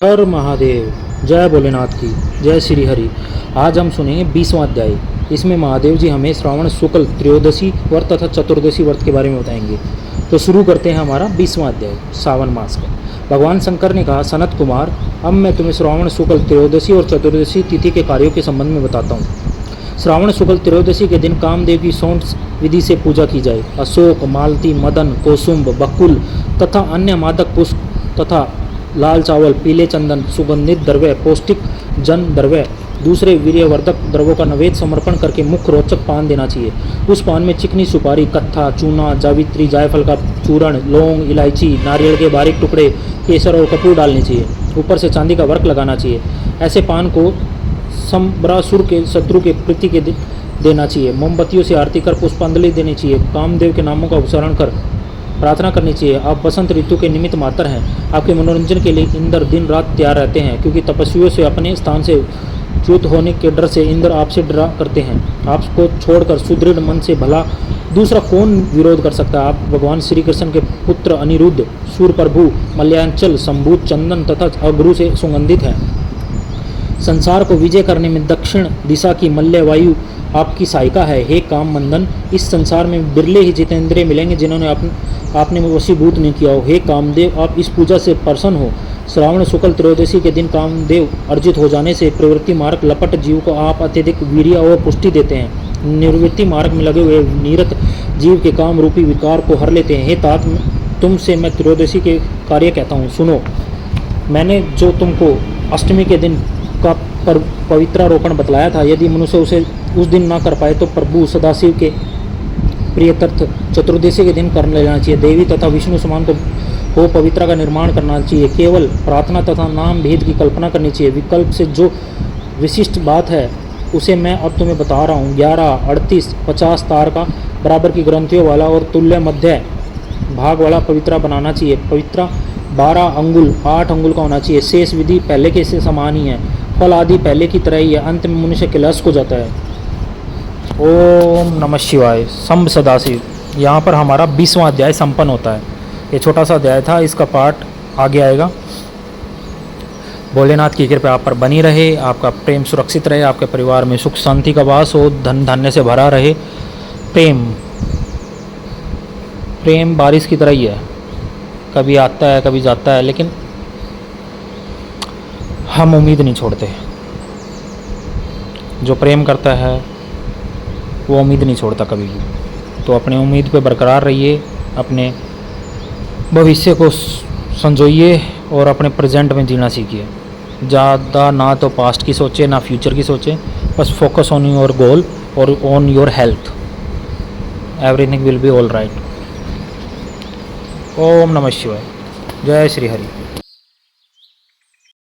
हर महादेव। जय भोलेनाथ की। जय श्री हरि। आज हम सुनेंगे 20वां अध्याय। इसमें महादेव जी हमें श्रावण शुक्ल त्रयोदशी व्रत तथा चतुर्दशी व्रत के बारे में बताएंगे। तो शुरू करते हैं हमारा 20वां अध्याय सावन मास का। भगवान शंकर ने कहा, सनत कुमार, अब मैं तुम्हें श्रावण शुक्ल त्रयोदशी और चतुर्दशी तिथि के कार्यों के संबंध में बताता हूँ। श्रावण शुक्ल त्रयोदशी के दिन कामदेव की सौंठ विधि से पूजा की जाए। अशोक, मालती, मदन, कोसुम्ब, बकुल तथा अन्य मादक पुष्प तथा लाल चावल, पीले चंदन, सुगंधित द्रव्य, पौष्टिक जन द्रव्य, दूसरे वीर्यवर्धक द्रव्यों का नैवेद्य समर्पण करके मुख्य रोचक पान देना चाहिए। उस पान में चिकनी सुपारी, कत्था, चूना, जावित्री, जायफल का चूर्ण, लौंग, इलायची, नारियल के बारीक टुकड़े, केसर और कपूर डालने चाहिए। ऊपर से चांदी का वर्क लगाना चाहिए। ऐसे पान को सम्रासुर के शत्रु के प्रीति के देना चाहिए। मोमबत्तियों से आरती कर पुष्पांजलि देनी चाहिए। कामदेव के नामों का उच्चारण कर प्रार्थना करनी चाहिए। आप बसंत ऋतु के निमित्त मात्र हैं। आपके मनोरंजन के लिए इंद्र दिन रात तैयार रहते हैं, क्योंकि तपस्वियों से अपने स्थान से च्युत होने के डर से इंद्र आपसे डरा करते हैं। आपको छोड़कर सुदृढ़ मन से भला दूसरा कौन विरोध कर सकता है। आप भगवान श्री कृष्ण के पुत्र अनिरुद्ध, सूरप्रभु, मलयांचल, संभूत, चंदन तथा अगरू से सुगंधित हैं। संसार को विजय करने में दक्षिण दिशा की मल्य वायु आपकी सहायिका है। हे काम मंदन, इस संसार में बिरले ही जितेंद्रिय मिलेंगे जिन्होंने आपने वशीभूत नहीं किया हो। हे कामदेव, आप इस पूजा से प्रसन्न हो। श्रावण शुक्ल त्रयोदशी के दिन कामदेव अर्जित हो जाने से प्रवृत्ति मार्ग लपट जीव को आप अत्यधिक वीर्य और पुष्टि देते हैं। निवृत्ति मार्ग में लगे हुए निरत जीव के काम रूपी विकार को हर लेते हैं। हे तात, तुमसे मैं त्रयोदशी के कार्य कहता हूँ, सुनो। मैंने जो तुमको अष्टमी के दिन का पवित्रारोपण बतलाया था, यदि मनुष्य उसे उस दिन ना कर पाए तो प्रभु सदाशिव के प्रिय तीर्थ चतुर्दशी के दिन कर लेना चाहिए। देवी तथा विष्णु समान को पवित्रा का निर्माण करना चाहिए। केवल प्रार्थना तथा नाम भेद की कल्पना करनी चाहिए। विकल्प से जो विशिष्ट बात है उसे मैं अब तुम्हें बता रहा हूँ। 11, 38, 50 तार का बराबर की ग्रंथियों वाला और तुल्य मध्य भाग वाला पवित्रा बनाना चाहिए। पवित्रा 12 अंगुल 8 अंगुल का होना चाहिए। शेष विधि पहले के से समान ही है। फल आदि पहले की तरह ही है। अंत में मनुष्य कैलाश हो जाता है। ओम नमः शिवाय। शंभ सदाशिव। यहाँ पर हमारा 20वां अध्याय संपन्न होता है। ये छोटा सा अध्याय था, इसका पाठ आगे आएगा। भोलेनाथ की कृपा आप पर बनी रहे, आपका प्रेम सुरक्षित रहे, आपके परिवार में सुख शांति का वास हो, धन धान्य से भरा रहे। प्रेम बारिश की तरह ही है, कभी आता है कभी जाता है, लेकिन हम उम्मीद नहीं छोड़ते। जो प्रेम करता है वो उम्मीद नहीं छोड़ता कभी भी। तो अपनी उम्मीद पे बरकरार रहिए, अपने भविष्य को संजोइए और अपने प्रेजेंट में जीना सीखिए। ज़्यादा ना तो पास्ट की सोचें ना फ्यूचर की सोचें, बस फोकस ऑन योर गोल और on your health. Everything will be all right. ओम नमः शिवाय। जय श्री हरि।